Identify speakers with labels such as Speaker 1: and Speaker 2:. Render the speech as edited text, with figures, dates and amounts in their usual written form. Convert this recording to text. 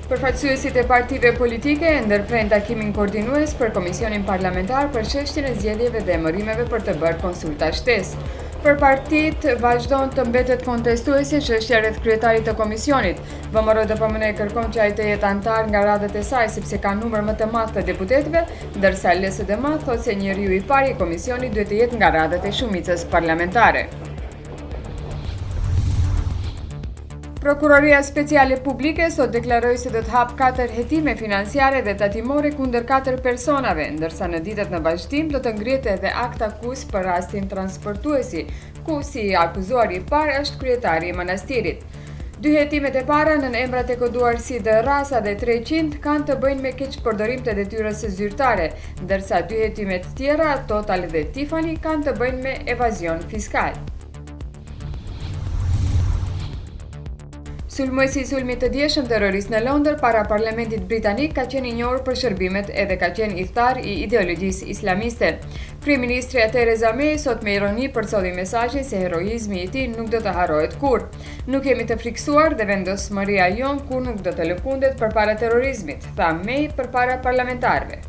Speaker 1: Përfaqësuesit e partive politike ndërprejnë takimin koordinues për Komisionin Parlamentar për çështjen e zgjedhjeve dhe emërimeve për të bërë konsulta shtesë. Për partitë vazhdon të mbetet kontestuese çështja rreth kryetarit të komisionit. VMRO-DPMN kërkon që ai të jetë antar nga radhët e saj sepse ka numër më të madh të deputetëve, ndërsa LSDM thotë se njeriu i parë i komisionit duhet të jetë nga radhët e shumicës parlamentare. Prokuroria Speciale Publike sot deklaroi se do të hap 4 hetime financiare dhe tatimore kundër 4 personave, ndërsa në ditët në vazhdim do të ngrihet edhe akt akuz për rastin transportuesi, ku si akuzuar i parë është kryetari i manastirit. 2 hetimet e para në emrat e koduar si Rasa dhe 300 kanë të bëjnë me keqpërdorim të detyrës së zyrtare, ndërsa 2 hetimet tjera, Total dhe Tiffany, kanë të bëjnë me evazion fiskal. Sulmuesi i sulmit të dieshëm terrorist në Londër para parlamentit britanik ka qenë i njohur për shërbimet edhe ka qenë i thtarr i ideologjisë islamiste. Kryeministri Theresa May sot me ironi përcolli mesazhin se heroizmi i tij nuk do të harrohet kurrë. Nuk jemi të friksuar dhe vendosmëria jon kur nuk do të lëkundet përpara terrorizmit, tha May përpara parlamentarëve.